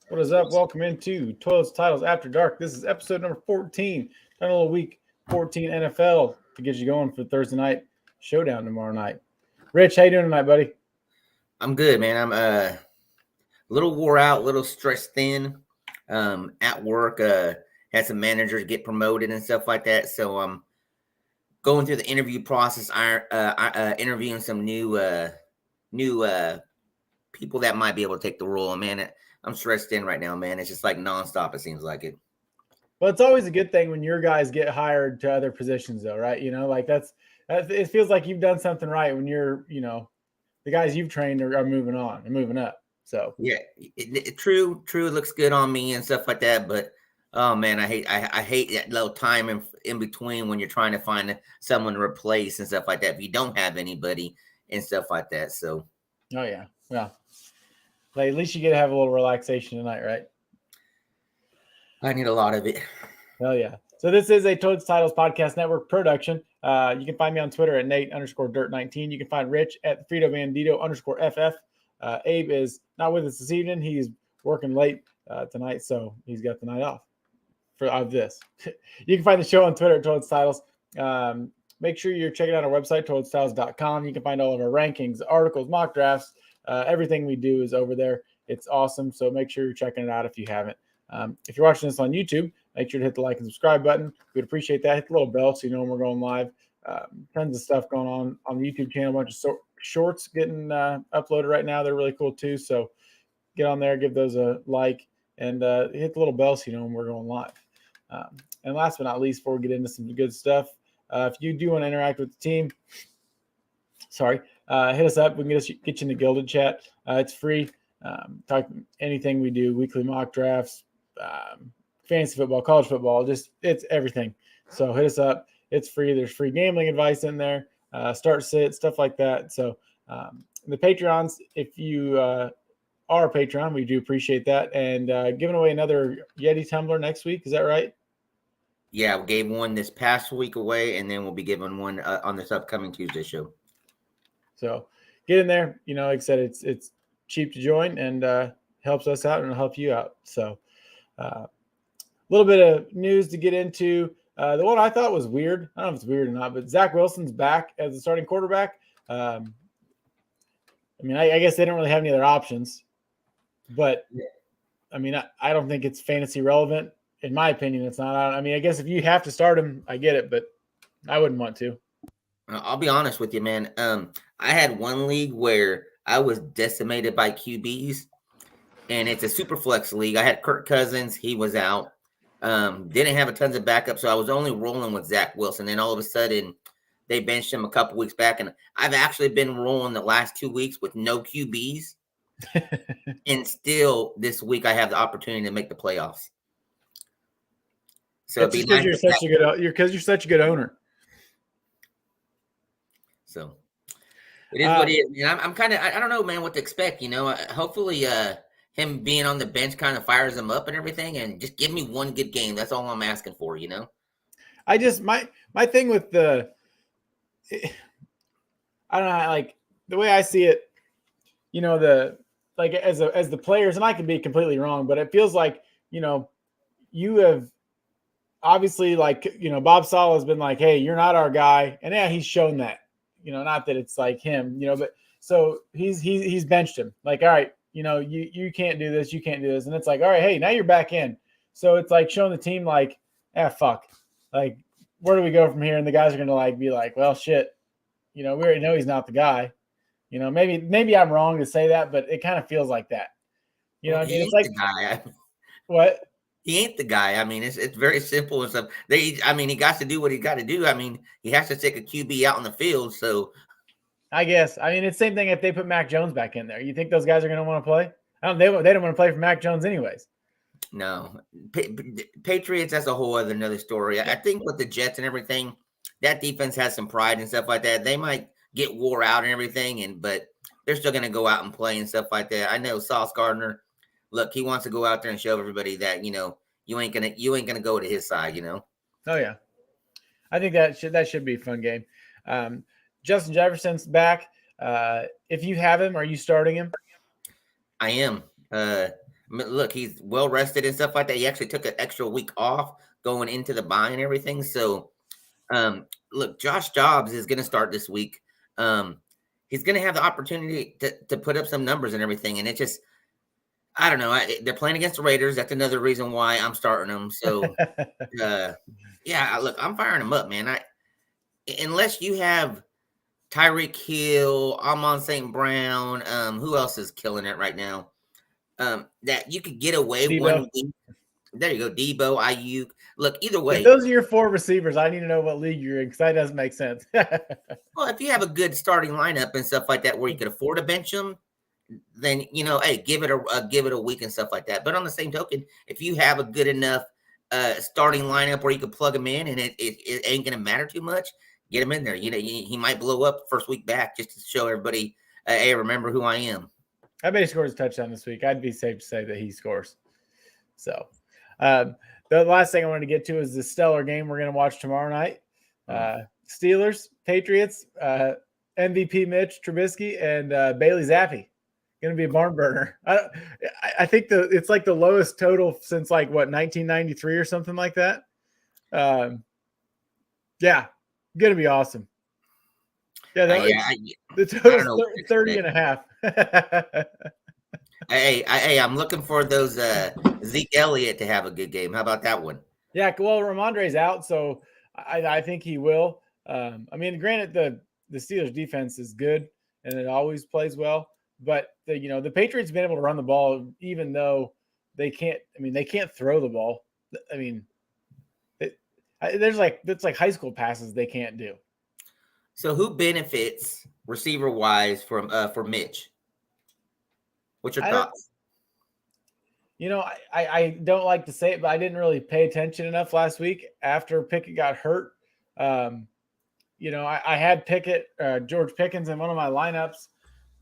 What is up? Welcome into Toilets Titles After Dark. This is episode number 14. Done a little week 14 NFL to get you going for Thursday night showdown tomorrow night. Rich, how you doing tonight, buddy? I'm good, man. I'm a little wore out, a little stressed thin. At work, had some managers get promoted and stuff like that. So I'm going through the interview process. Interviewing some new people that might be able to take the role. And man, I'm stressed in right now, man. It's just like nonstop. It seems like it. Well, it's always a good thing when your guys get hired to other positions, though, right? You know, like that's it feels like you've done something right when you're, the guys you've trained are moving on and moving up. So yeah, true. It looks good on me and stuff like that. But oh man, I hate that little time in between when you're trying to find someone to replace and stuff like that. If you don't have anybody and stuff like that, so. Oh yeah, like at least you get to have a little relaxation tonight, right? I need a lot of it. Hell yeah. So this is a Toads Titles Podcast Network production. You can find me on Twitter at Nate_Dirt19. You can find Rich at Frito_FF. Abe is not with us this evening. He's working late tonight, so he's got the night off of this. You can find the show on Twitter at Toads Titles. Make sure you're checking out our website, toadstyles.com. You can find all of our rankings, articles, mock drafts. Everything we do is over there. It's awesome, so make sure you're checking it out if you haven't. If you're watching this on YouTube, make sure to hit the like and subscribe button. We'd appreciate that. Hit the little bell so you know when we're going live. Tons of stuff going on the YouTube channel. A bunch of shorts getting uploaded right now. They're really cool too. So get on there, give those a like, and hit the little bell so you know when we're going live. And last but not least, before we get into some good stuff, if you do want to interact with the team, hit us up. We can get you in the Gilded chat. It's free. Talk anything we do, weekly mock drafts, fantasy football, college football, just it's everything. So hit us up. It's free. There's free gambling advice in there, start sit, stuff like that. So the Patreons, if you are a Patreon, we do appreciate that. And giving away another Yeti tumbler next week. Is that right? Yeah, we gave one this past week away, and then we'll be giving one on this upcoming Tuesday show. So get in there. Like I said, it's cheap to join and helps us out and it'll help you out. So a little bit of news to get into. The one I thought was weird, I don't know if it's weird or not, but Zach Wilson's back as the starting quarterback. I guess they don't really have any other options, but I don't think it's fantasy relevant. In my opinion, it's not. I guess if you have to start him, I get it, but I wouldn't want to. I'll be honest with you, man. I had one league where I was decimated by QBs, and it's a super flex league. I had Kirk Cousins. He was out. Didn't have a tons of backup, so I was only rolling with Zach Wilson. Then all of a sudden, they benched him a couple weeks back, and I've actually been rolling the last 2 weeks with no QBs. And still, this week, I have the opportunity to make the playoffs. So because you're such a good owner. So it is what it is. I'm kind of, I don't know, man, what to expect. Hopefully, him being on the bench kind of fires him up and everything, and just give me one good game. That's all I'm asking for. I just my thing with I don't know, like the way I see it, as the players, and I could be completely wrong, but it feels like you have. Obviously, Bob Sala has been like, hey, you're not our guy. And yeah, he's shown that, not that it's like him, but so he's benched him. Like, all right, you can't do this. You can't do this. And it's like, all right, hey, now you're back in. So it's like showing the team like, fuck. Like, where do we go from here? And the guys are going to be like, well, shit, we already know he's not the guy. Maybe I'm wrong to say that, but it kind of feels like that. It's like, the guy. What? He ain't the guy. It's very simple and stuff. He got to do what he got to do. He has to take a QB out on the field. So, I guess. It's the same thing if they put Mac Jones back in there. You think those guys are going to want to play? They don't want to play for Mac Jones anyways. No, Patriots. That's a whole another story. I think with the Jets and everything, that defense has some pride and stuff like that. They might get wore out and everything, but they're still going to go out and play and stuff like that. I know Sauce Gardner. Look, he wants to go out there and show everybody that you ain't gonna go to his side. Oh yeah, I think that should be a fun game. Justin Jefferson's back. If you have him, are you starting him? I am. Look, he's well rested and stuff like that. He actually took an extra week off going into the bye and everything. So, look, Josh Dobbs is going to start this week. He's going to have the opportunity to put up some numbers and everything. And it just, I don't know. They're playing against the Raiders. That's another reason why I'm starting them. So, yeah, look, I'm firing them up, man. Unless you have Tyreek Hill, Amon St. Brown, who else is killing it right now? That you could get away Debo. 1 week. There you go, Debo, Ayuk. Look, either way. If those are your 4 receivers, I need to know what league you're in because that doesn't make sense. Well, if you have a good starting lineup and stuff like that where you could afford to bench them, then hey, give it a week and stuff like that. But on the same token, if you have a good enough starting lineup where you can plug him in and it ain't gonna matter too much, get him in there. He might blow up first week back just to show everybody, hey, remember who I am. I bet he scores a touchdown this week. I'd be safe to say that he scores. So, the last thing I wanted to get to is the stellar game we're going to watch tomorrow night. Steelers, Patriots, MVP Mitch Trubisky, and Bailey Zappi. Going to be a barn burner. I think it's like the lowest total since 1993 or something like that. Yeah, going to be awesome. Yeah, the total is 30 and a half. Hey, I'm looking for those Zeke Elliott to have a good game. How about that one? Yeah, well, Ramondre's out, so I think he will. I mean, granted, the Steelers' defense is good and it always plays well, but the Patriots have been able to run the ball even though they can't. I mean, they can't throw the ball. I mean, that's like high school passes they can't do. So who benefits receiver wise for Mitch? What's your thoughts? I don't like to say it, but I didn't really pay attention enough last week after Pickett got hurt. I had George Pickens in one of my lineups,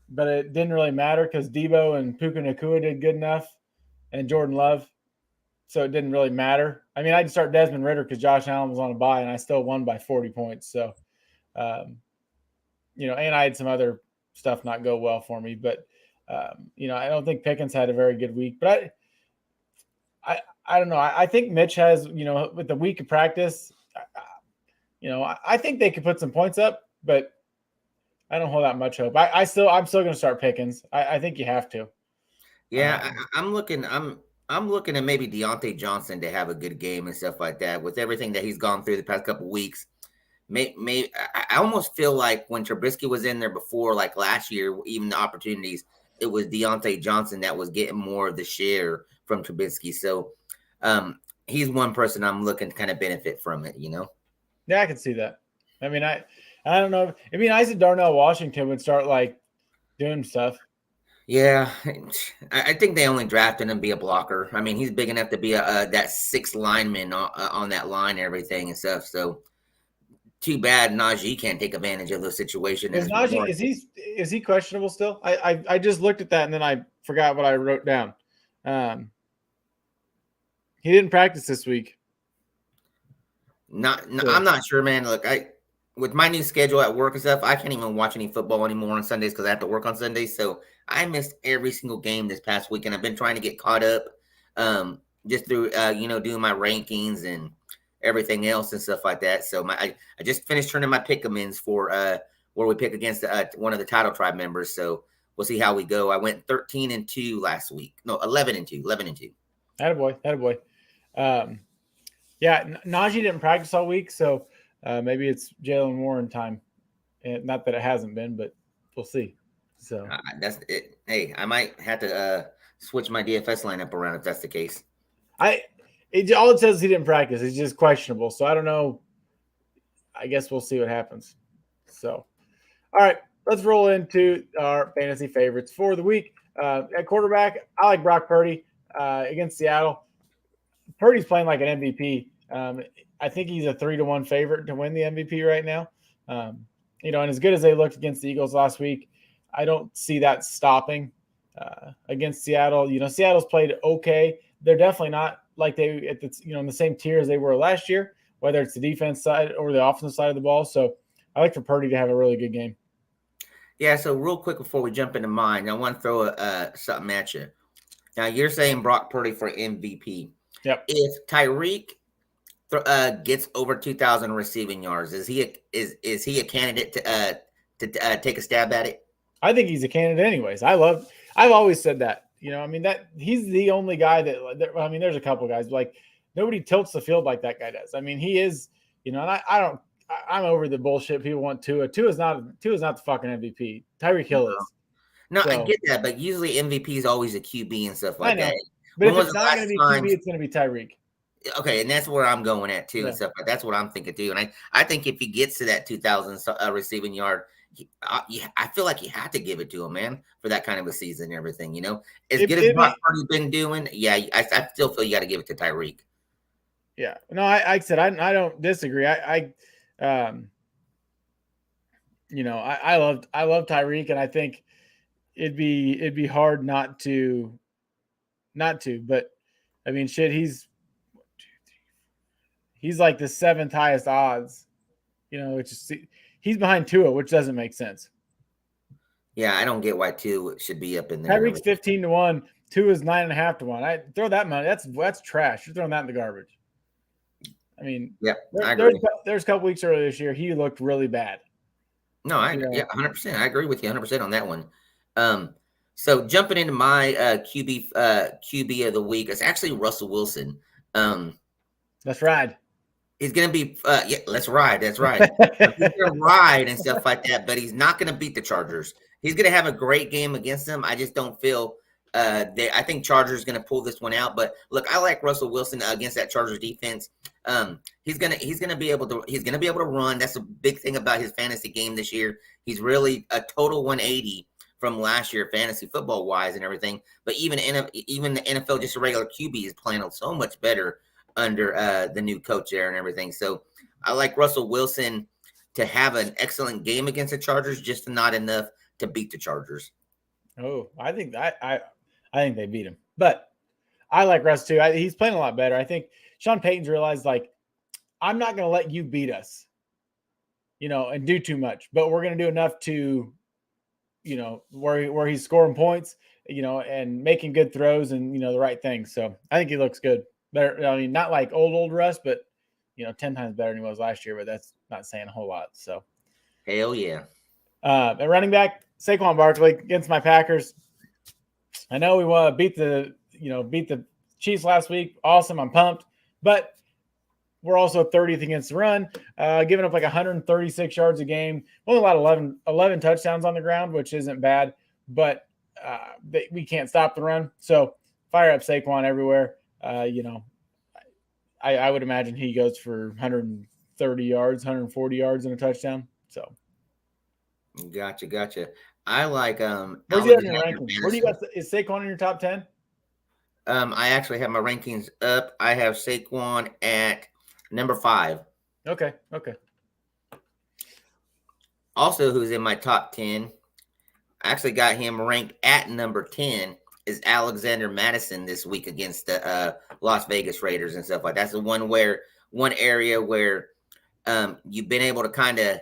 but it didn't really matter because Debo and Puka Nacua did good enough and Jordan Love. So it didn't really matter. I mean, I'd start Desmond Ridder because Josh Allen was on a bye and I still won by 40 points. So, and I had some other stuff not go well for me, but I don't think Pickens had a very good week, but I don't know. I think Mitch has, with the week of practice, I think they could put some points up, but I don't hold that much hope. I'm still going to start Pickens. I think you have to. Yeah, I'm looking at maybe Deontay Johnson to have a good game and stuff like that with everything that he's gone through the past couple of weeks. I almost feel like when Trubisky was in there before, like last year, even the opportunities, it was Deontay Johnson that was getting more of the share from Trubisky. So he's one person I'm looking to kind of benefit from it, Yeah, I can see that. I mean, I don't know. It'd be nice if Darnell Washington would start doing stuff. Yeah, I think they only drafted him to be a blocker. I mean, he's big enough to be that sixth lineman on that line and everything and stuff. So too bad Najee can't take advantage of those situations. Is Najee is he questionable still? I just looked at that and then I forgot what I wrote down. He didn't practice this week. I'm not sure, man. Look, with my new schedule at work and stuff, I can't even watch any football anymore on Sundays because I have to work on Sundays. So I missed every single game this past week, and I've been trying to get caught up just through doing my rankings and everything else and stuff like that. So I just finished turning my pick-em-ins for where we pick against one of the title tribe members. So we'll see how we go. I went 13-2 last week. No, 11-2. Attaboy. Yeah, Najee didn't practice all week, so maybe it's Jalen Warren time. And not that it hasn't been, but we'll see. So that's it. Hey, I might have to switch my DFS lineup around if that's the case. All it says is he didn't practice. He's just questionable. So I don't know. I guess we'll see what happens. So, all right, let's roll into our fantasy favorites for the week. At quarterback, I like Brock Purdy against Seattle. Purdy's playing like an MVP. I think he's a 3-1 favorite to win the MVP right now. And as good as they looked against the Eagles last week, I don't see that stopping against Seattle. Seattle's played okay. They're definitely not like they at the in the same tier as they were last year, whether it's the defense side or the offensive side of the ball. So I like for Purdy to have a really good game. Yeah. So real quick before we jump into mine, I want to throw something at you. Now you're saying Brock Purdy for MVP. Yep. If Tyreek gets over 2,000 receiving yards, is he a candidate to take a stab at it? I think he's a candidate anyways. I've always said that. I mean, that he's the only guy that, I mean, there's a couple guys, but like nobody tilts the field like that guy does. I mean, he is, and I'm over the bullshit people want Tua. Tua is not the fucking MVP. Tyreek Hill is. No, So, I get that, but usually MVP is always a QB and stuff like that. But if it's not going to be QB, it's going to be Tyreek. Okay, and that's where I'm going at too, Yeah. and stuff. That's what I'm thinking too. And I think if he gets to that 2,000 receiving yard, I feel like you have to give it to him, man, for that kind of a season and everything. As good as Brock Purdy's been doing, yeah, I still feel you got to give it to Tyreek. Yeah, no, I said I don't disagree. I love Tyreek, and I think it'd be hard not to. But I mean, shit, he's like the 7th highest odds. Which is he's behind Tua, which doesn't make sense. Yeah, I don't get why Tua should be up in there. Tyreek's 15-1, Tua's 9.5-1. I throw that money. That's trash. You're throwing that in the garbage. I mean, yeah, there's a couple weeks earlier this year he looked really bad. No, I agree. Yeah, 100%. I agree with you 100% on that one. So jumping into my QB of the week, it's actually Russell Wilson. Let's ride. He's going to be, yeah, let's ride. That's right. He's going to ride and stuff like that, but he's not going to beat the Chargers. He's going to have a great game against them. I just don't feel I think Chargers going to pull this one out. But look, I like Russell Wilson against that Chargers defense. He's gonna be able to run. That's a big thing about his fantasy game this year. He's really a total 180 from last year, fantasy football wise and everything. But even the NFL, just a regular QB, is playing so much better under the new coach there and everything. So I like Russell Wilson to have an excellent game against the Chargers, just not enough to beat the Chargers. Oh, I think I think they beat him, but I like Russ too. He's playing a lot better. I think Sean Payton's realized, like, I'm not going to let you beat us, and do too much, but we're going to do enough to, where he's scoring points, and making good throws and, the right things. So I think he looks good. Better. I mean, not like old Russ, but, 10 times better than he was last year, but that's not saying a whole lot. So. Hell yeah. At running back, Saquon Barkley against my Packers. I know we want to beat the Chiefs last week. Awesome. I'm pumped. But we're also 30th against the run, giving up like 136 yards a game. Only allowed 11 touchdowns on the ground, which isn't bad. But we can't stop the run. So fire up Saquon everywhere. I would imagine he goes for 130 yards, 140 yards and a touchdown. So. Gotcha. I like where's he on your rankings? Where do you got? Is Saquon in your top 10? I actually have my rankings up. I have Saquon at number 5. Okay. Also, who's in my top 10? I actually got him ranked at number 10 is Alexander Madison this week against the Las Vegas Raiders and stuff like that. That's the one area where you've been able to kind of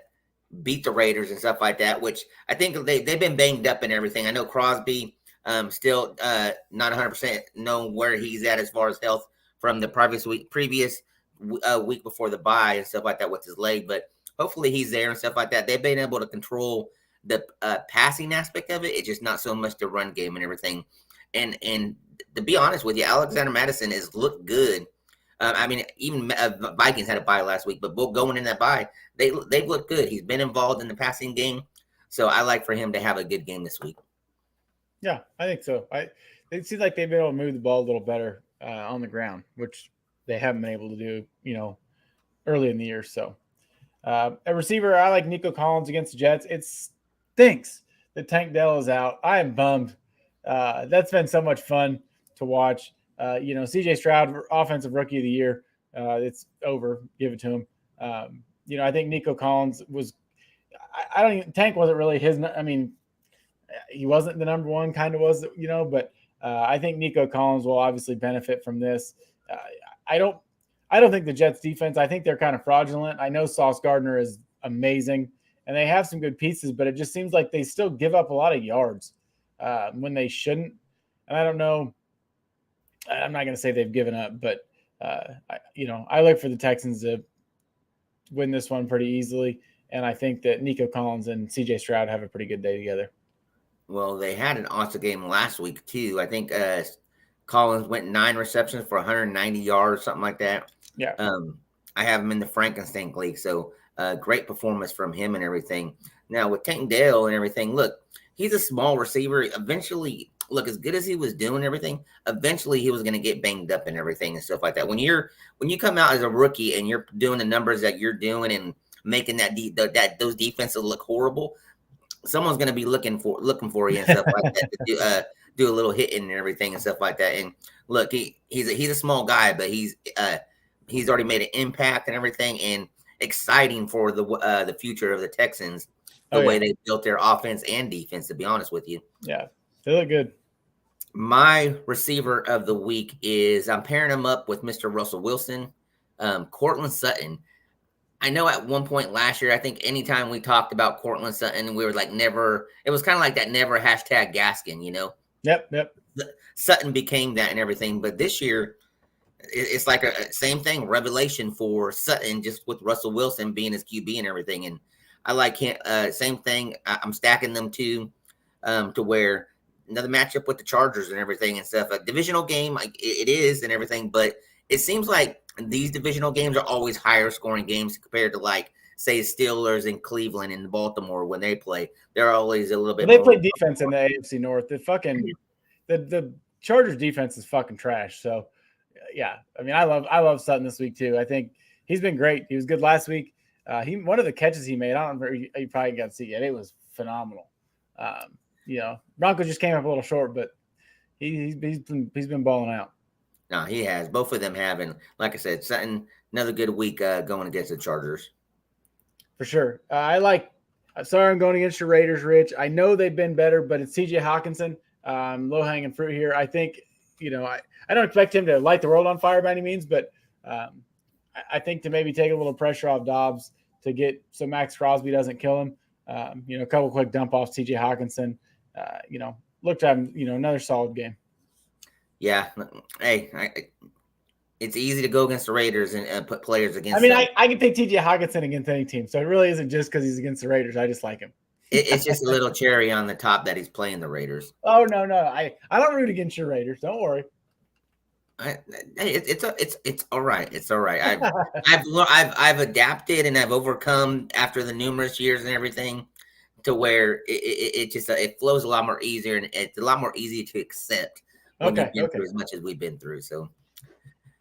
beat the Raiders and stuff like that, which I think they've been banged up and everything. I know Crosby still not 100% know where he's at as far as health from the previous week before the bye and stuff like that with his leg, but hopefully he's there and stuff like that. They've been able to control the passing aspect of it. It's just not so much the run game and everything. And to be honest with you, Alexander Madison has looked good. I mean, even Vikings had a bye last week, but going in that bye, they've looked good. He's been involved in the passing game, so I like for him to have a good game this week. Yeah, I think so. It seems like they've been able to move the ball a little better on the ground, which they haven't been able to do, early in the year. So, a receiver, I like Nico Collins against the Jets. It stinks that Tank Dell is out. I am bummed. That's been so much fun to watch. CJ Stroud, offensive rookie of the year. It's over. Give it to him. I think Nico Collins was. I don't even. Tank wasn't really his. I mean, he wasn't the number one. Kind of was, But I think Nico Collins will obviously benefit from this. I don't think the Jets defense. I think they're kind of fraudulent. I know Sauce Gardner is amazing, and they have some good pieces, but it just seems like they still give up a lot of yards when they shouldn't. And I don't know. I'm not going to say they've given up, but I look for the Texans to win this one pretty easily, and I think that Nico Collins and C.J. Stroud have a pretty good day together. Well, they had an awesome game last week too. I think Collins went 9 receptions for 190 yards, something like that. Yeah. I have him in the Frankenstein League, so great performance from him and everything. Now with Tank Dell and everything, look, he's a small receiver. Eventually, look, as good as he was doing everything, eventually he was going to get banged up and everything and stuff like that. When you come out as a rookie and you're doing the numbers that you're doing and making those defenses look horrible, someone's going to be looking for you and stuff like that to do a little hitting and everything and stuff like that. And look, he's a small guy, but he's already made an impact and everything, and exciting for the future of the Texans. The way they built their offense and defense, to be honest with you. Yeah, they look good. My receiver of the week is, I'm pairing him up with Mr. Russell Wilson, Courtland Sutton. I know at one point last year, I think anytime we talked about Courtland Sutton, we were like never. It was kind of like that never hashtag Gaskin, you know? Yep. Sutton became that and everything. But this year, it's like a same thing, revelation for Sutton, just with Russell Wilson being his QB and everything. And I like him. Same thing. I'm stacking them too, to where another matchup with the Chargers and everything and stuff. A divisional game, like it is and everything, but it seems like these divisional games are always higher scoring games compared to, like, say, Steelers and Cleveland and Baltimore when they play. They're always a little bit. They play defense in the AFC North. The Chargers defense is fucking trash. So yeah, I mean, I love Sutton this week too. I think he's been great. He was good last week. One of the catches he made, I don't remember, you probably got to see it. It was phenomenal. Broncos just came up a little short, but he's been balling out. No, he has. Both of them have, and like I said, Sutton, another good week going against the Chargers. For sure. Sorry, I'm going against your Raiders, Rich. I know they've been better, but it's TJ Hawkinson, low hanging fruit here. I think, I don't expect him to light the world on fire by any means, but I think to maybe take a little pressure off Dobbs to get so Max Crosby doesn't kill him. A couple quick dump offs, TJ Hawkinson. Look to have another solid game. Yeah. Hey, it's easy to go against the Raiders and put players against. I mean, I can take TJ Hawkinson against any team, so it really isn't just because he's against the Raiders. I just like him. It's just a little cherry on the top that he's playing the Raiders. Oh no, I don't root against your Raiders. Don't worry. It's all right. It's all right. I've adapted and I've overcome after the numerous years and everything to where it flows a lot more easier and it's a lot more easy to accept when you've been through as much as we've been through. So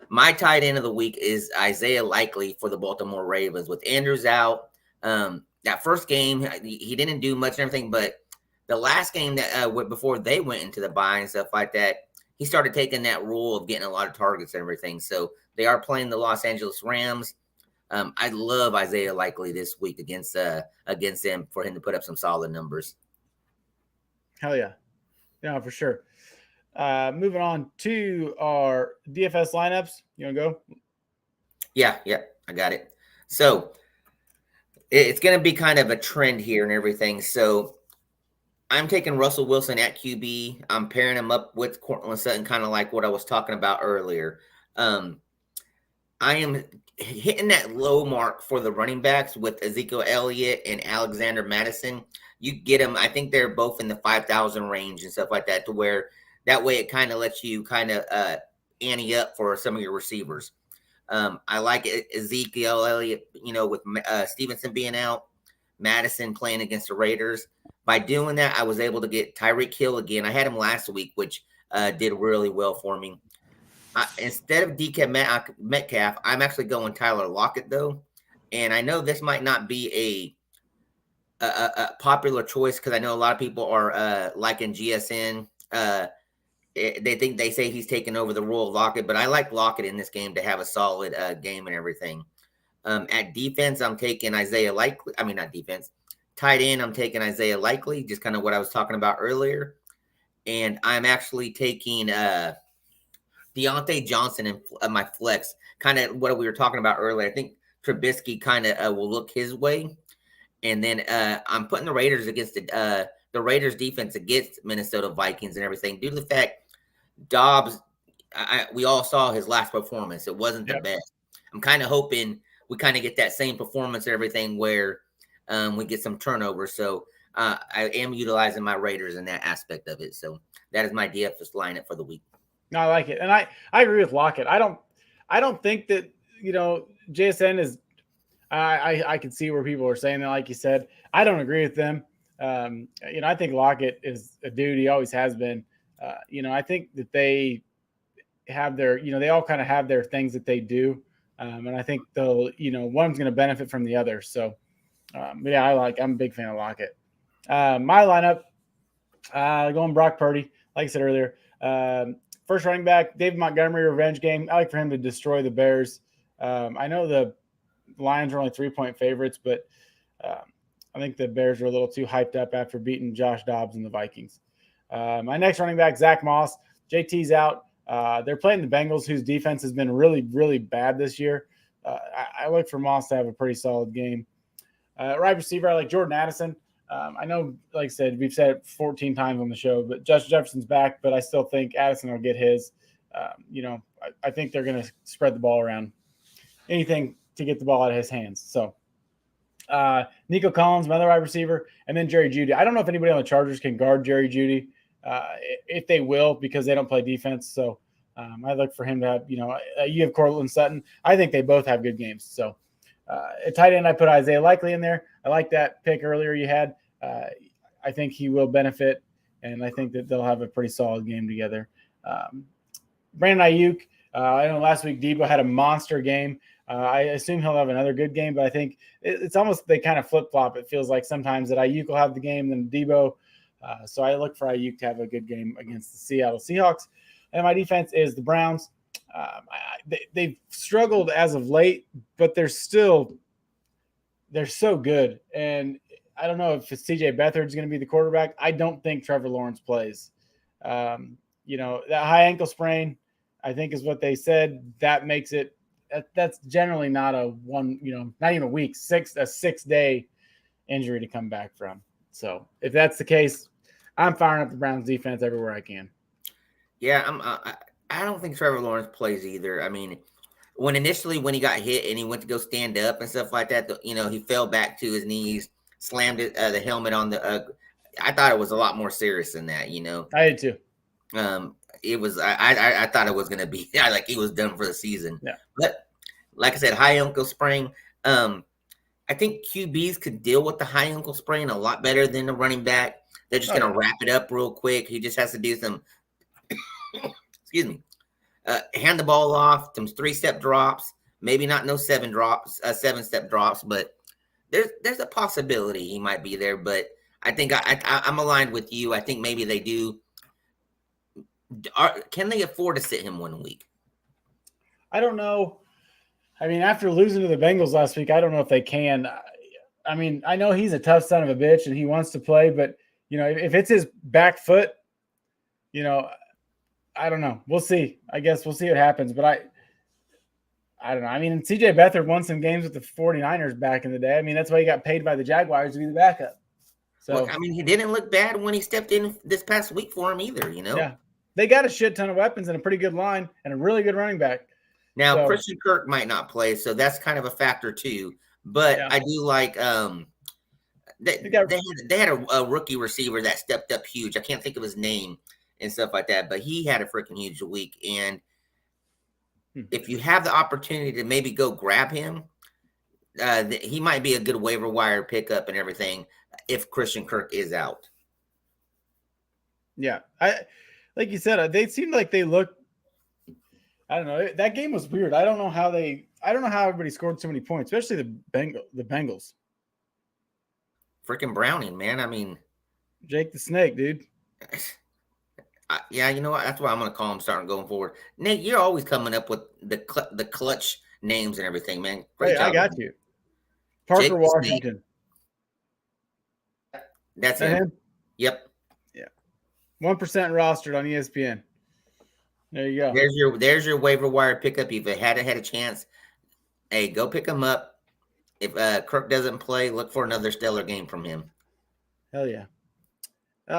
my tight end of the week is Isaiah Likely for the Baltimore Ravens. With Andrews out, that first game he didn't do much and everything, but the last game that before they went into the bye and stuff like that, he started taking that role of getting a lot of targets and everything. So they are playing the Los Angeles Rams. I love Isaiah Likely this week against them for him to put up some solid numbers. Hell yeah. Yeah, for sure. Moving on to our DFS lineups. You want to go? Yeah, I got it. So it's going to be kind of a trend here and everything. So I'm taking Russell Wilson at QB. I'm pairing him up with Courtland Sutton, kind of like what I was talking about earlier. I am hitting that low mark for the running backs with Ezekiel Elliott and Alexander Madison. You get them. I think they're both in the 5,000 range and stuff like that, to where that way it kind of lets you kind of ante up for some of your receivers. I like Ezekiel Elliott, with Stevenson being out, Madison playing against the Raiders. By doing that, I was able to get Tyreek Hill again. I had him last week, which did really well for me. Instead of DK Metcalf, I'm actually going Tyler Lockett, though. And I know this might not be a popular choice because I know a lot of people are liking GSN. They say he's taking over the role of Lockett, but I like Lockett in this game to have a solid game and everything. At defense, I'm taking Isaiah Likely. I mean, not defense. Tight end, I'm taking Isaiah Likely, just kind of what I was talking about earlier. And I'm actually taking Deontay Johnson in my flex, kind of what we were talking about earlier. I think Trubisky kind of will look his way. And then I'm putting the Raiders against the Raiders defense against Minnesota Vikings and everything due to the fact Dobbs, we all saw his last performance. It wasn't the best. I'm kind of hoping we kind of get that same performance and everything where we get some turnover. So I am utilizing my Raiders in that aspect of it. So that is my DFS lineup for the week. No, I like it. And I agree with Lockett. I don't think that, JSN is, I can see where people are saying that, like you said. I don't agree with them. I think Lockett is a dude. He always has been. I think that they have their, they all kind of have their things that they do. And I think they'll, one's going to benefit from the other. So, I'm a big fan of Lockett. My lineup, going Brock Purdy, like I said earlier. First running back, David Montgomery, revenge game. I like for him to destroy the Bears. I know the Lions are only 3-point favorites, but I think the Bears are a little too hyped up after beating Josh Dobbs and the Vikings. My next running back, Zach Moss. JT's out. They're playing the Bengals, whose defense has been really, really bad this year. I look for Moss to have a pretty solid game. Right receiver, I like Jordan Addison. I know, like I said, we've said it 14 times on the show, but Justin Jefferson's back, but I still think Addison will get his. I think they're going to spread the ball around. Anything to get the ball out of his hands. So Nico Collins, my other wide receiver, and then Jerry Jeudy. I don't know if anybody on the Chargers can guard Jerry Jeudy, if they will, because they don't play defense. So I look for him to have, you have Cortland Sutton. I think they both have good games. So at tight end, I put Isaiah Likely in there. I like that pick earlier you had. I think he will benefit, and I think that they'll have a pretty solid game together. Brandon Ayuk, I know last week Debo had a monster game. I assume he'll have another good game, but I think it's almost they kind of flip-flop. It feels like sometimes that Ayuk will have the game, then Debo. So I look for Ayuk to have a good game against the Seattle Seahawks. And my defense is the Browns. They've struggled as of late, but they're so good. And I don't know if CJ Beathard's going to be the quarterback. I don't think Trevor Lawrence plays. That high ankle sprain, I think, is what they said. That makes it. That's generally not a one. Not even a week. A 6-day injury to come back from. So if that's the case, I'm firing up the Browns defense everywhere I can. Yeah, I don't think Trevor Lawrence plays either. I mean, when he got hit and he went to go stand up and stuff like that, he fell back to his knees, slammed the helmet on the. I thought it was a lot more serious than that. I did too. It was. I thought it was going to be like he was done for the season. Yeah. But like I said, high ankle sprain. I think QBs could deal with the high ankle sprain a lot better than the running back. They're just going to wrap it up real quick. He just has to do some. Excuse me. Hand the ball off, some 3-step drops, maybe not no 7-step drops, but there's a possibility he might be there. But I think I'm aligned with you. I think maybe they do. Can they afford to sit him 1 week? I don't know. I mean, after losing to the Bengals last week, I don't know if they can. I mean, I know he's a tough son of a bitch and he wants to play, but if it's his back foot, I don't know. We'll see. I guess we'll see what happens. But I don't know. I mean, CJ Beathard won some games with the 49ers back in the day. I mean, that's why he got paid by the Jaguars to be the backup. So well, I mean, he didn't look bad when he stepped in this past week for him either, Yeah. They got a shit ton of weapons and a pretty good line and a really good running back. Now, Christian Kirk might not play, so that's kind of a factor too. But I do like they had a rookie receiver that stepped up huge. I can't think of his name and stuff like that, but he had a freaking huge week. And if you have the opportunity to maybe go grab him, he might be a good waiver wire pickup and everything if Christian Kirk is out. Yeah. Like you said, they seemed like they looked, I don't know. That game was weird. I don't know how everybody scored so many points, especially the Bengals. Freaking Browning, man. I mean, Jake the Snake, dude. Yeah, you know what? That's why I'm going to call him starting going forward. Nate, you're always coming up with the clutch names and everything, man. Great job. I got you. Parker Jake Washington. That's him. Yep. Yeah. 1% rostered on ESPN. There you go. There's your waiver wire pickup. If you had a chance, hey, go pick him up. If Kirk doesn't play, look for another stellar game from him. Hell yeah.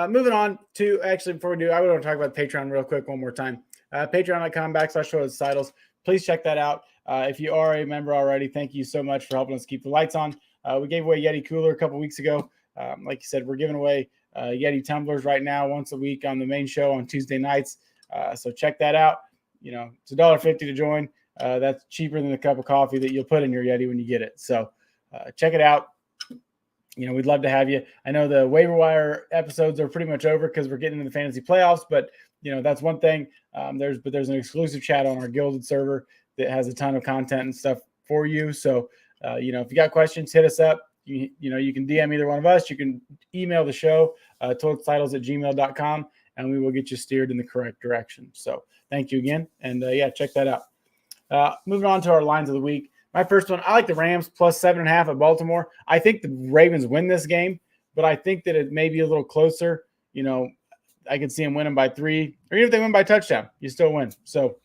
Moving on to, actually, before we do, I want to talk about Patreon real quick one more time. Patreon.com/Total Titles. Please check that out. If you are a member already, thank you so much for helping us keep the lights on. We gave away Yeti Cooler a couple weeks ago. Like you said, we're giving away Yeti tumblers right now once a week on the main show on Tuesday nights. So check that out. It's $1.50 to join. That's cheaper than a cup of coffee that you'll put in your Yeti when you get it. So check it out. We'd love to have you. I know the waiver wire episodes are pretty much over because we're getting into the fantasy playoffs, but that's one ththing. There's an exclusive chat on our Gilded server that has a ton of content and stuff for you. So, if you got questions, hit us up. You can DM either one of us. You can email the show, totaltitles@gmail.com, and we will get you steered in the correct direction. So thank you again. And check that out. Moving on to our lines of the week. My first one, I like the Rams plus 7.5 at Baltimore. I think the Ravens win this game, but I think that it may be a little closer. I could see them winning by 3, or even if they win by touchdown, you still win. So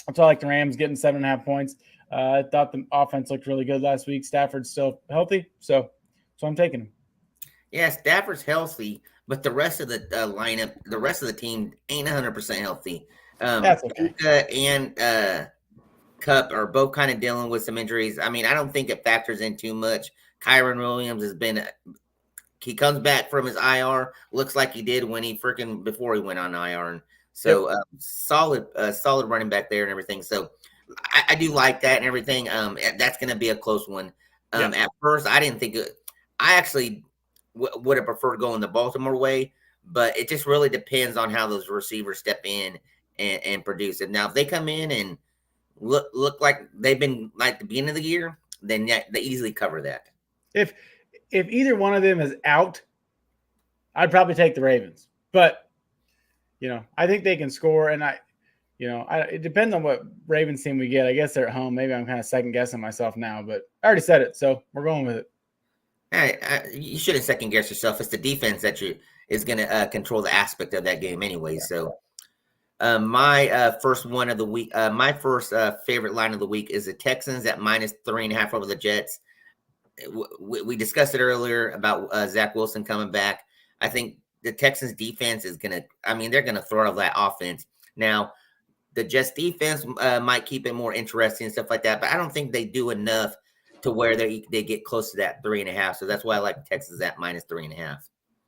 that's why I like the Rams getting 7.5 points. I thought the offense looked really good last week. Stafford's still healthy, so I'm taking him. Yeah, Stafford's healthy, but the rest of the lineup, the rest of the team ain't 100% healthy. That's okay. And Cup are both kind of dealing with some injuries. I mean, I don't think it factors in too much. Kyron Williams he comes back from his IR. Looks like he did before he went on IR. And so solid running back there and everything. So I do like that and everything. That's going to be a close one. At first, I didn't think I actually would have preferred going the Baltimore way, but it just really depends on how those receivers step in and produce it. Now, if they come in and look like they've been like the beginning of the year, then they easily cover that. If either one of them is out, I'd probably take the Ravens. But I think they can score, and it depends on what Ravens team we get. I guess they're at home. Maybe I'm kind of second guessing myself now, but I already said it, so we're going with it. Hey, you shouldn't second guess yourself. It's the defense that is going to control the aspect of that game anyway. So. My first one of the week, my first favorite line of the week is the Texans at minus 3.5 over the Jets. We discussed it earlier about Zach Wilson coming back. I think the Texans defense they're going to throttle that offense. Now, the Jets defense might keep it more interesting and stuff like that, but I don't think they do enough to where they get close to that 3.5. So that's why I like the Texans at minus 3.5.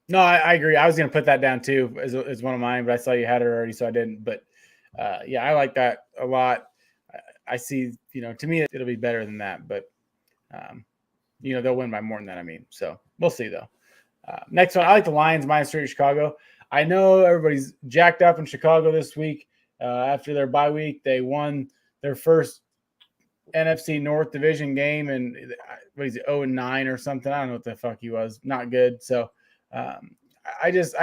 No, I agree. I was going to put that down too as one of mine, but I saw you had it already, so I didn't. But I like that a lot. I see, to me, it'll be better than that. But, they'll win by more than that, So we'll see, though. Next one, I like the Lions minus 3 at Chicago. I know everybody's jacked up in Chicago this week. After their bye week, they won their first NFC North division game, and what is it, 0-9 or something? I don't know what the fuck he was. Not good. So, I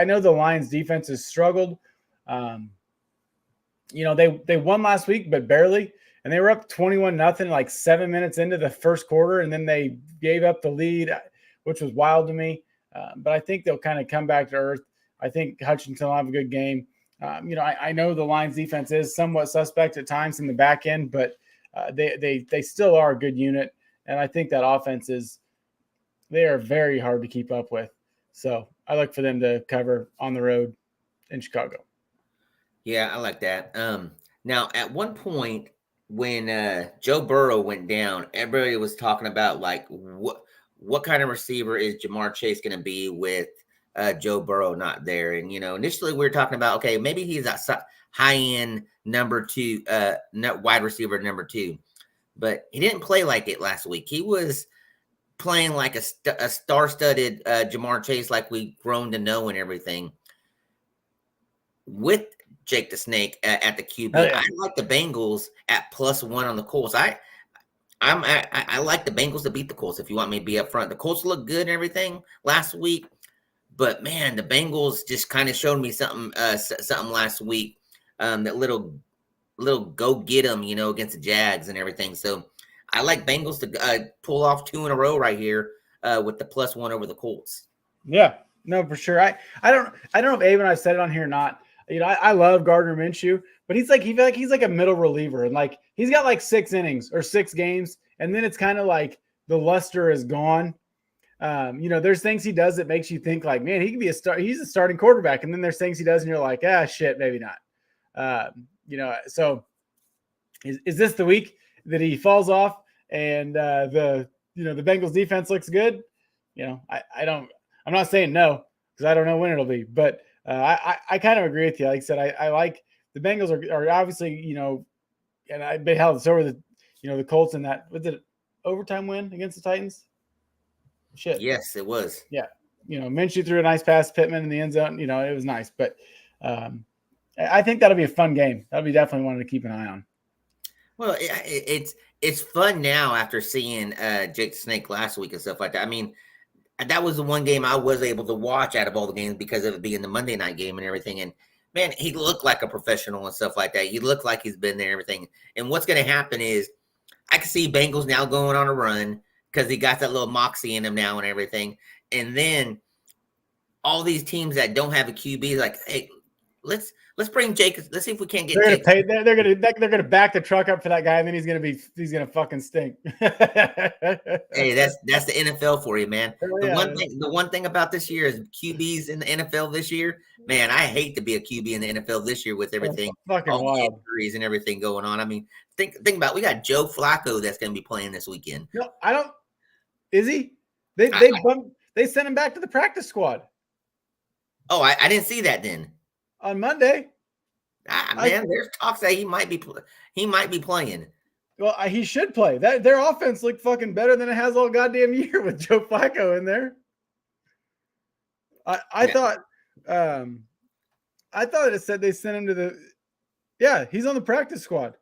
know the Lions defense has struggled. They won last week, but barely, and they were up 21-0 like 7 minutes into the first quarter, and then they gave up the lead, which was wild to me. But I think they'll kind of come back to earth. I think Hutchinson will have a good game. I know the Lions defense is somewhat suspect at times in the back end, but they still are a good unit, and I think that offense they are very hard to keep up with. So I look for them to cover on the road in Chicago. Yeah, I like that. Now, at one point when Joe Burrow went down, everybody was talking about like what kind of receiver is Jamar Chase going to be with Joe Burrow not there. And, initially we were talking about, okay, maybe he's a high-end number 2, wide receiver number 2. But he didn't play like it last week. He was playing like a star-studded Jamar Chase like we've grown to know and everything with Jake the Snake at the QB. Oh, yeah. I like the Bengals at +1 on the Colts. I like the Bengals to beat the Colts if you want me to be up front. The Colts look good and everything last week, but, man, the Bengals just kind of showed me something last week, that little go get them, against the Jags and everything. So I like Bengals to pull off 2 in a row right here with the +1 over the Colts. Yeah, no, for sure. I don't know if Abe and I said it on here or not. I love Gardner Minshew, but he's like a middle reliever, and like he's got like 6 innings or 6 games, and then it's kind of like the luster is gone. There's things he does that makes you think like, man, he can be he's a starting quarterback, and then there's things he does, and you're like, shit, maybe not. So is this the week that he falls off and the Bengals defense looks good? I'm not saying no because I don't know when it'll be, but I kind of agree with you. Like I said, I like the Bengals are obviously, and so are the Colts in that, was it overtime win against the Titans? Shit. Yes, it was. Yeah. Minshew threw a nice pass to Pittman in the end zone. It was nice, but I think that'll be a fun game. That'll be definitely one to keep an eye on. Well, it's fun now after seeing Jake Snake last week and stuff like that. I mean, that was the one game I was able to watch out of all the games because of it being the Monday night game and everything. And man, he looked like a professional and stuff like that. He looked like he's been there and everything. And what's going to happen is I can see Bengals now going on a run because he got that little moxie in him now and everything. And then all these teams that don't have a QB, like, hey, let's bring Jake. Let's see if we can't get. They're gonna back the truck up for that guy, and then he's gonna fucking stink. Hey, that's the NFL for you, man. The one thing about this year is QBs in the NFL this year. Man, I hate to be a QB in the NFL this year with everything, all the injuries and everything going on. I mean, think about it. We got Joe Flacco that's going to be playing this weekend. No, I don't. Is he? They sent him back to the practice squad. Oh, I didn't see that then. On Monday. Man, there's talks that he might be playing. Well, he should play. Their offense looked fucking better than it has all goddamn year with Joe Flacco in there. I thought it said they sent him to the. Yeah, he's on the practice squad.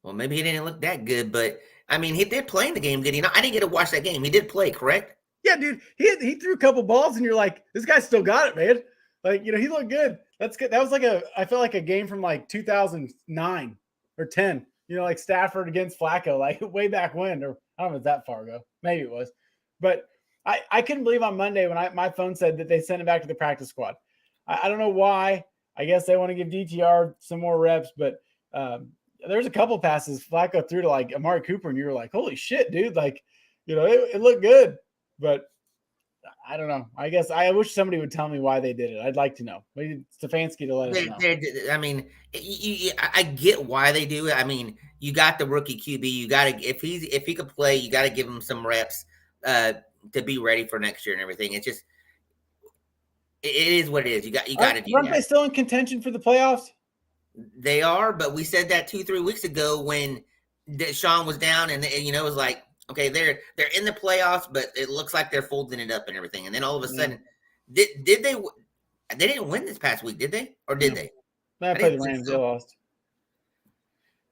Well, maybe he didn't look that good, but I mean, he did play in the game, did he not? I didn't get to watch that game. He did play, correct? Yeah, dude. He threw a couple balls, and you're like, this guy still got it, man. Like, he looked good. That's good. That was I felt like a game from like 2009 or 10. Like Stafford against Flacco, like way back when, or I don't know if that far ago. Maybe it was. But I couldn't believe on Monday when my phone said that they sent him back to the practice squad. I don't know why. I guess they want to give DTR some more reps, but there's a couple passes Flacco threw to like Amari Cooper, and you were like, holy shit, dude. Like, it looked good. But I don't know. I guess I wish somebody would tell me why they did it. I'd like to know. Maybe Stefanski to let us know. I mean, I get why they do it. I mean, you got the rookie QB. You got to if he could play, you got to give him some reps to be ready for next year and everything. It's just it is what it is. You got to do that. Aren't they still in contention for the playoffs? They are, but we said that 2-3 weeks ago when Sean was down, and it was like, okay, they're in the playoffs, but it looks like they're folding it up and everything. And then all of a sudden, did they? They didn't win this past week, did they? Or did they? I played the Rams. They lost.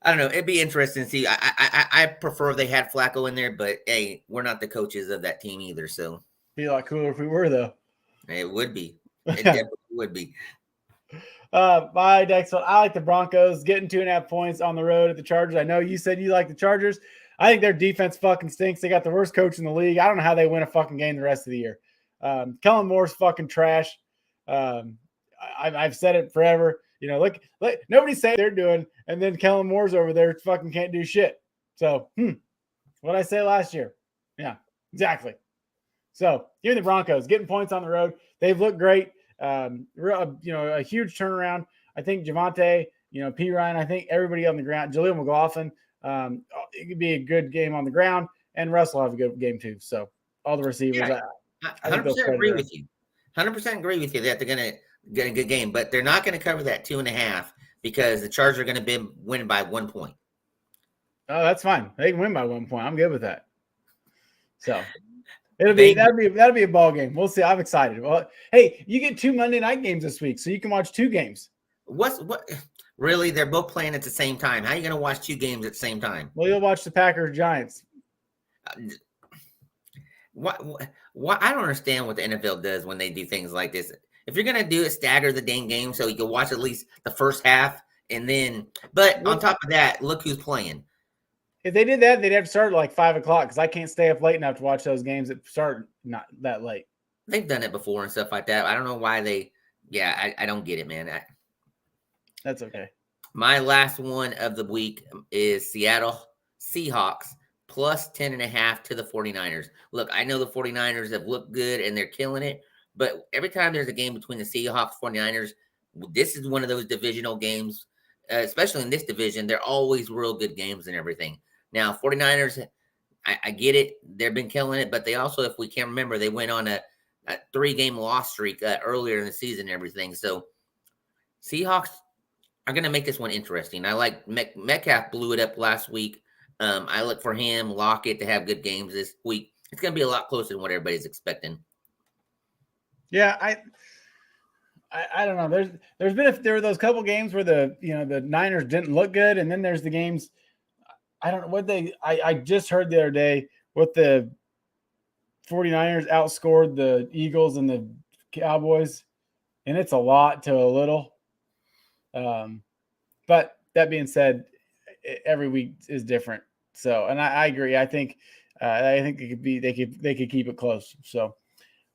I don't know. It'd be interesting to see. I prefer they had Flacco in there, but hey, we're not the coaches of that team either. So be a lot cooler if we were, though. It would be. It definitely would be. Bye, Dexel. I like the Broncos getting 2.5 points on the road at the Chargers. I know you said you like the Chargers. I think their defense fucking stinks. They got the worst coach in the league. I don't know how they win a fucking game the rest of the year. Kellen Moore's fucking trash. I've said it forever. Look, nobody's saying they're doing, and then Kellen Moore's over there fucking can't do shit. So, what I say last year? Yeah, exactly. So, give me the Broncos getting points on the road. They've looked great. A huge turnaround. I think Javonte, P. Ryan. I think everybody on the ground. Jaleel McLaughlin. It could be a good game on the ground, and Russell have a good game too. So all the receivers, yeah, I 100% agree with you. 100% agree with you that they're going to get a good game, but they're not going to cover that 2.5 because the Chargers are going to be winning by 1 point. Oh, that's fine. They can win by 1 point. I'm good with that. So that'll be a ball game. We'll see. I'm excited. Well, hey, you get 2 Monday night games this week, so you can watch 2 games. What? Really, they're both playing at the same time. How are you going to watch 2 games at the same time? Well, you'll watch the Packers Giants. What? I don't understand what the NFL does when they do things like this. If you're going to do it, stagger the dang game so you can watch at least the first half, and then. But on top of that, look who's playing. If they did that, they'd have to start at like 5 o'clock because I can't stay up late enough to watch those games that start not that late. They've done it before and stuff like that. I don't know why they. Yeah, I don't get it, man. That's okay. My last one of the week is Seattle Seahawks plus 10.5 to the 49ers. Look, I know the 49ers have looked good and they're killing it, but every time there's a game between the Seahawks and 49ers, this is one of those divisional games. especially in this division, they're always real good games and everything. Now, 49ers, I get it. They've been killing it, but they also, if we can't remember, they went on a 3-game loss streak earlier in the season and everything. So Seahawks are going to make this one interesting. I like Metcalf blew it up last week. I look for him, Lockett, to have good games this week. It's going to be a lot closer than what everybody's expecting. Yeah, I don't know. There were those couple games where the Niners didn't look good, and then there's the games. I don't know what I just heard the other day what the 49ers outscored the Eagles and the Cowboys, and it's a lot to a little. But that being said, every week is different. So, and I agree. I think it could be they could keep it close. So,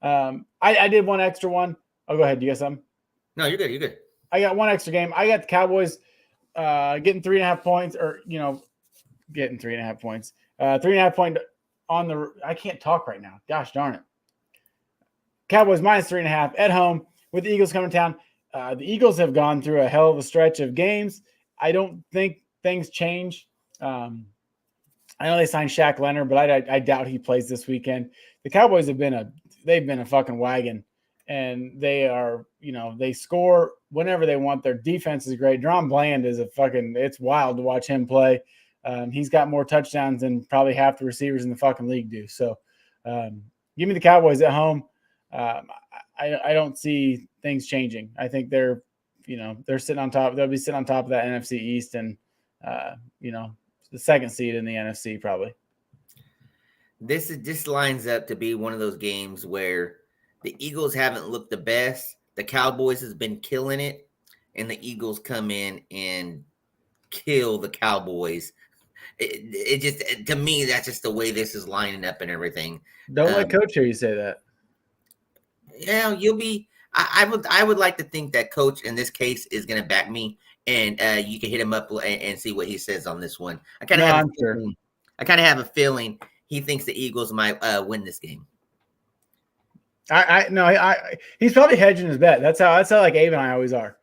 I did one extra one. Oh, go ahead. Do you got something? No, you're good. You're good. I got one extra game. I got the Cowboys getting 3.5 points, or getting 3.5 points. 3.5 point on the. I can't talk right now. Gosh darn it. Cowboys minus 3.5 at home with the Eagles coming to town. The Eagles have gone through a hell of a stretch of games. I don't think things change. I know they signed Shaq Leonard, but I doubt he plays this weekend. The Cowboys have been a fucking wagon, and they are, they score whenever they want. Their defense is great. Deron Bland is it's wild to watch him play. He's got more touchdowns than probably half the receivers in the fucking league do. So give me the Cowboys at home. I don't see things changing. I think they're sitting on top. They'll be sitting on top of that NFC East and, the second seed in the NFC probably. This lines up to be one of those games where the Eagles haven't looked the best. The Cowboys has been killing it, and the Eagles come in and kill the Cowboys. It just, to me, that's just the way this is lining up and everything. Don't let Coach hear you say that. Yeah, you'll be. I would like to think that Coach in this case is going to back me, and you can hit him up and see what he says on this one. I kind of have a feeling he thinks the Eagles might win this game. He's probably hedging his bet. That's how like Abe and I always are.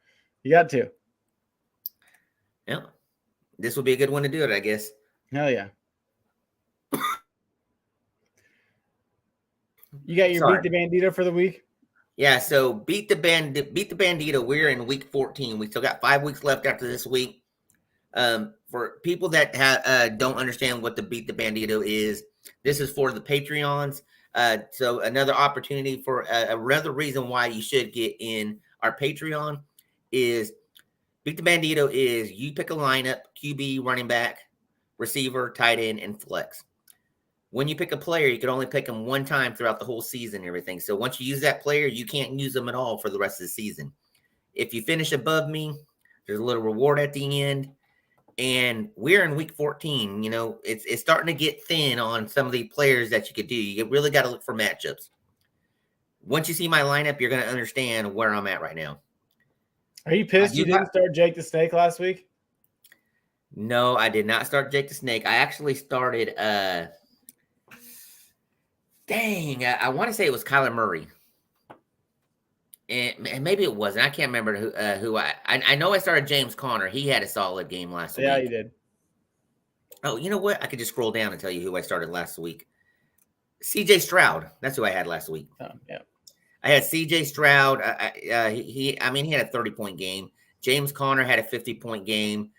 You got to. Yeah, this will be a good one to do it, I guess. Hell yeah. You got your Beat the Bandito for the week? Yeah, so beat the Bandito. We're in week 14. We still got 5 weeks left after this week. For people that don't understand what the Beat the Bandito is, this is for the Patreons. So another opportunity for another reason why you should get in our Patreon is Beat the Bandito is you pick a lineup, QB, running back, receiver, tight end, and flex. When you pick a player, you can only pick them one time throughout the whole season and everything. So once you use that player, you can't use them at all for the rest of the season. If you finish above me, there's a little reward at the end. And we're in week 14. It's starting to get thin on some of the players that you could do. You really got to look for matchups. Once you see my lineup, you're going to understand where I'm at right now. Are you pissed you didn't start Jake the Snake last week? No, I did not start Jake the Snake. I actually started I want to say it was Kyler Murray. And maybe it wasn't. I can't remember who I know I started James Conner. He had a solid game last week. Yeah, he did. Oh, you know what? I could just scroll down and tell you who I started last week. CJ Stroud. That's who I had last week. Oh, yeah. I had CJ Stroud. He had a 30-point game. James Conner had a 50-point game.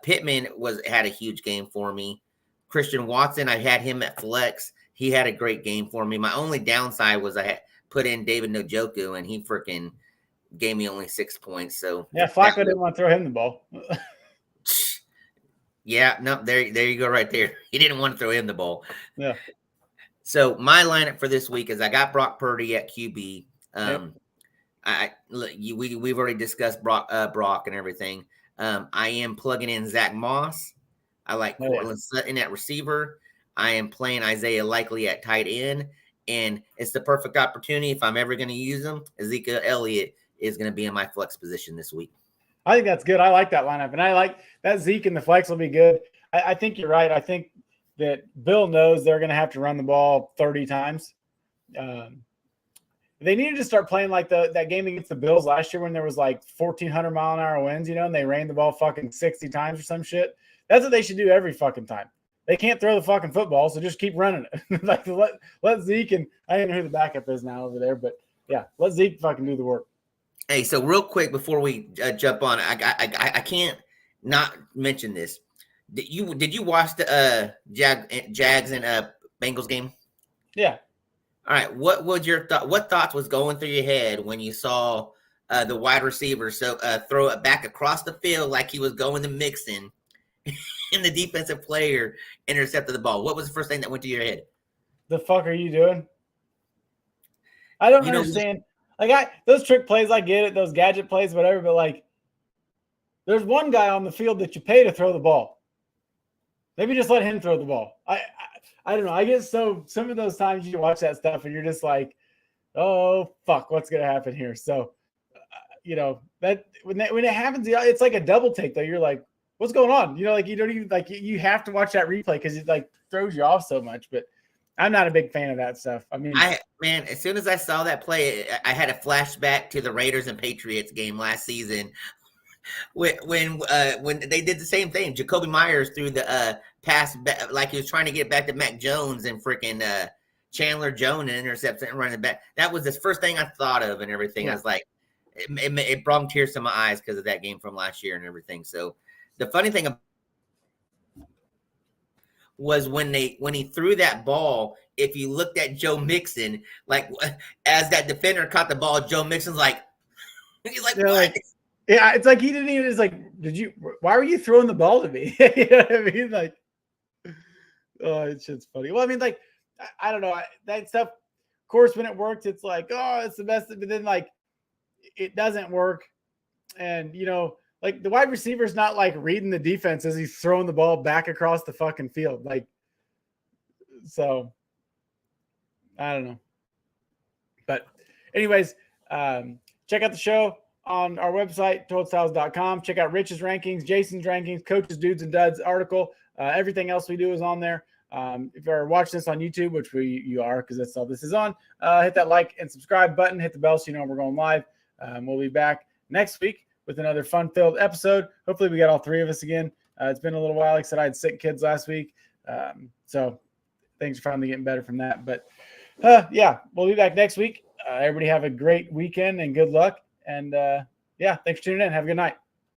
Pittman had a huge game for me. Christian Watson, I had him at flex. He had a great game for me. My only downside was I had put in David Njoku, and he freaking gave me only 6 points. So yeah, Flacco didn't want to throw him the ball. Yeah, no, there you go, right there. He didn't want to throw him the ball. Yeah. So my lineup for this week is I got Brock Purdy at QB. We've already discussed Brock and everything. I am plugging in Zach Moss. I like Cortland Sutton at receiver. I am playing Isaiah Likely at tight end, and it's the perfect opportunity. If I'm ever going to use him, Ezekiel Elliott is going to be in my flex position this week. I think that's good. I like that lineup, and I like that Zeke and the flex will be good. I think you're right. I think that Bill knows they're going to have to run the ball 30 times. The They needed to start playing like that game against the Bills last year when there was like 1,400-mile-an-hour winds, and they ran the ball fucking 60 times or some shit. That's what they should do every fucking time. They can't throw the fucking football, so just keep running it. Like let Zeke, and I don't know who the backup is now over there, but yeah, let Zeke fucking do the work. Hey, so real quick before we jump on, I can't not mention this. Did you watch the Jags and Bengals game? Yeah. All right. What was your thought? What thoughts was going through your head when you saw the wide receiver throw it back across the field like he was going to Mixon, and the defensive player intercepted the ball? What was the first thing that went to your head? The fuck are you doing? I don't understand. Those trick plays, I get it. Those gadget plays, whatever. But like, there's one guy on the field that you pay to throw the ball. Maybe just let him throw the ball. I don't know. I guess so. Some of those times you watch that stuff and you're just like, oh fuck, what's gonna happen here? So, that when it happens, it's like a double take though. You're like, what's going on? You don't even you have to watch that replay because it like throws you off so much. But I'm not a big fan of that stuff. I mean, as soon as I saw that play, I had a flashback to the Raiders and Patriots game last season. When they did the same thing, Jacoby Myers threw the pass back, like he was trying to get back to Mac Jones, and freaking Chandler Jones intercepts it and running back. That was the first thing I thought of and everything. Yeah. I was like, it brought tears to my eyes because of that game from last year and everything. So the funny thing was when he threw that ball, if you looked at Joe Mixon, like as that defender caught the ball, Joe Mixon's like, he's like, what? Yeah, it's like he didn't even. It's like, why were you throwing the ball to me? You know what I mean? Like, oh, it's just funny. Well, I mean, like, I don't know that stuff. Of course, when it works, it's like, oh, it's the best. But then, like, it doesn't work, and like the wide receiver's not like reading the defense as he's throwing the ball back across the fucking field. Like, so I don't know. But anyways, check out the show on our website, totalstyles.com. Check out Rich's rankings, Jason's rankings, Coaches, Dudes, and Duds article. Everything else we do is on there. If you're watching this on YouTube, which you are because that's all this is on, hit that like and subscribe button. Hit the bell so you know we're going live. We'll be back next week with another fun-filled episode. Hopefully we got all three of us again. It's been a little while. Like I said, I had sick kids last week. So things are finally getting better from that. But, yeah, we'll be back next week. Everybody have a great weekend and good luck. And, yeah, thanks for tuning in. Have a good night.